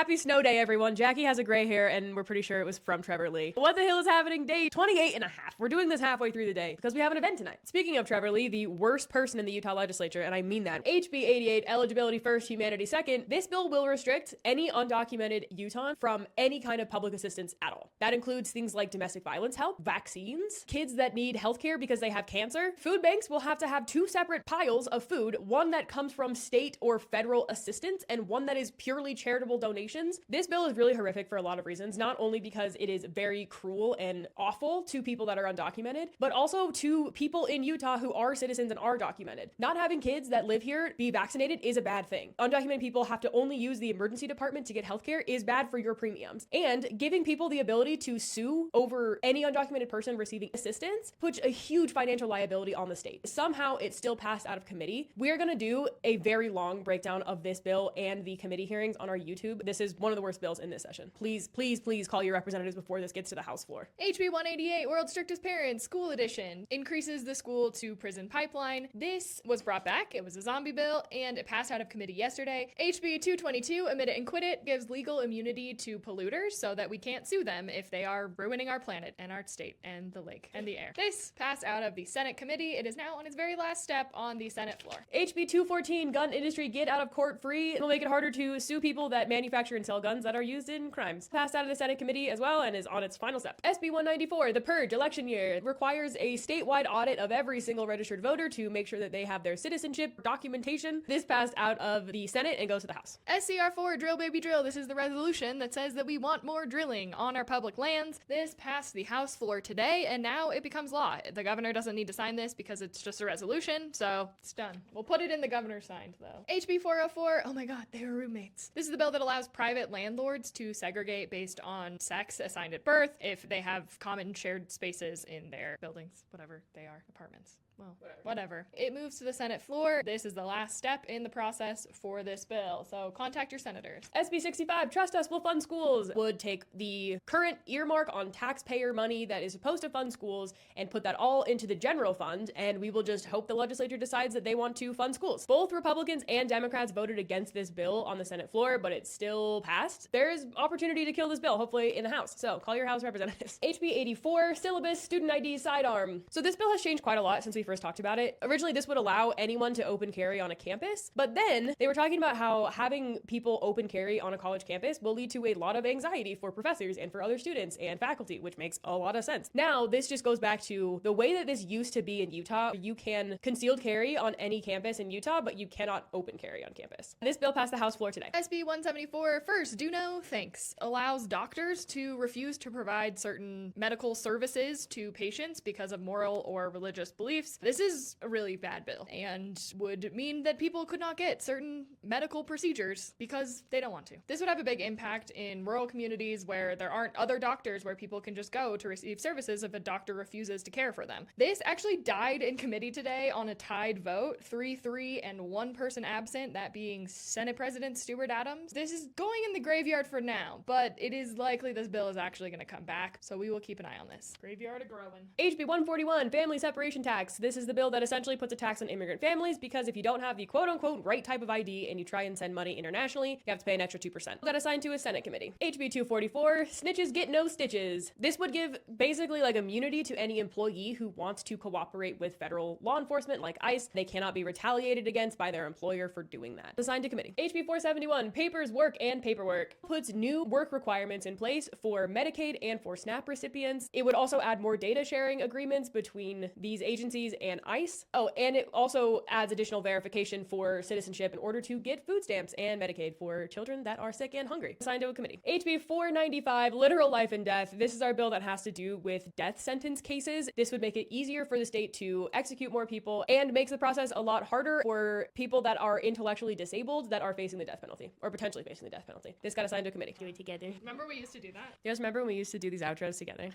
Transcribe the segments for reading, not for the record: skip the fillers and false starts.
Happy snow day, everyone. Jackie has a gray hair, and we're pretty sure it was from Trevor Lee. What the hell is happening? Day 28 and a half. We're doing this halfway through the day because we have an event tonight. Speaking of Trevor Lee, the worst person in the Utah legislature, and I mean that. HB 88, eligibility first, humanity second. This bill will restrict any undocumented Utahn from any kind of public assistance at all. That includes things like domestic violence help, vaccines, kids that need healthcare because they have cancer. Food banks will have to have two separate piles of food, one that comes from state or federal assistance and one that is purely charitable donations. This bill is really horrific for a lot of reasons, not only because it is very cruel and awful to people that are undocumented, but also to people in Utah who are citizens and are documented. Not having kids that live here be vaccinated is a bad thing. Undocumented people have to only use the emergency department to get healthcare is bad for your premiums. And giving people the ability to sue over any undocumented person receiving assistance puts a huge financial liability on the state. Somehow it still passed out of committee. We are going to do a very long breakdown of this bill and the committee hearings on our YouTube. This is one of the worst bills in this session. Please, please, please call your representatives before this gets to the House floor. HB 188, World's Strictest Parents, School Edition, increases the school to prison pipeline. This was brought back. It was a zombie bill, and it passed out of committee yesterday. HB 222, Admit It and Quit It, gives legal immunity to polluters so that we can't sue them if they are ruining our planet and our state and the lake and the air. This passed out of the Senate committee. It is now on its very last step on the Senate floor. HB 214, gun industry get out of court free. It'll make it harder to sue people that manufacture and sell guns that are used in crimes. Passed out of the Senate committee as well and is on its final step. SB 194, the purge election year, requires a statewide audit of every single registered voter to make sure that they have their citizenship documentation. This passed out of the Senate and goes to the House. SCR 4, drill baby drill. This is the resolution that says that we want more drilling on our public lands. This passed the House floor today and now it becomes law. The governor doesn't need to sign this because it's just a resolution, so it's done. We'll put it in the governor's signed though. HB 404, oh my god, they are roommates. This is the bill that allows private landlords to segregate based on sex assigned at birth if they have common shared spaces in their buildings, whatever they are, apartments. Well, whatever. It moves to the Senate floor. This is the last step in the process for this bill, so contact your senators. SB 65, trust us, we'll fund schools, would take the current earmark on taxpayer money that is supposed to fund schools and put that all into the general fund, and we will just hope the legislature decides that they want to fund schools. Both Republicans and Democrats voted against this bill on the Senate floor, but it still passed. There is opportunity to kill this bill, hopefully in the House, so call your House representatives. HB 84, syllabus, student ID, sidearm. So this bill has changed quite a lot since we first talked about it. Originally, this would allow anyone to open carry on a campus, but then they were talking about how having people open carry on a college campus will lead to a lot of anxiety for professors and for other students and faculty, which makes a lot of sense. Now, this just goes back to the way that this used to be in Utah. You can concealed carry on any campus in Utah, but you cannot open carry on campus. This bill passed the House floor today. SB 174, first, do no thanks, allows doctors to refuse to provide certain medical services to patients because of moral or religious beliefs. This is a really bad bill and would mean that people could not get certain medical procedures because they don't want to. This would have a big impact in rural communities where there aren't other doctors where people can just go to receive services if a doctor refuses to care for them. This actually died in committee today on a tied vote, 3-3 and one person absent, that being Senate President Stuart Adams. This is going in the graveyard for now, but it is likely this bill is actually going to come back, so we will keep an eye on this. Graveyard a growing. HB 141, family separation tax. This is the bill that essentially puts a tax on immigrant families because if you don't have the quote-unquote right type of ID and you try and send money internationally, you have to pay an extra 2%. Got assigned to a Senate committee. HB 244, snitches get no stitches. This would give basically like immunity to any employee who wants to cooperate with federal law enforcement like ICE. They cannot be retaliated against by their employer for doing that. Assigned to committee. HB 471, papers, work, and paperwork. Puts new work requirements in place for Medicaid and for SNAP recipients. It would also add more data sharing agreements between these agencies and ICE. Oh, and it also adds additional verification for citizenship in order to get food stamps and Medicaid for children that are sick and hungry. Assigned to a committee. HB 495, literal life and death. This is our bill that has to do with death sentence cases. This would make it easier for the state to execute more people and makes the process a lot harder for people that are intellectually disabled that are facing the death penalty or potentially facing the death penalty. This got assigned to a committee. Do it together. Remember we used to do that? You guys remember when we used to do these outros together?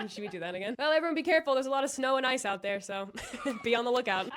Should we do that again? Well, everyone be careful. There's a lot of snow and ice out there, so be on the lookout.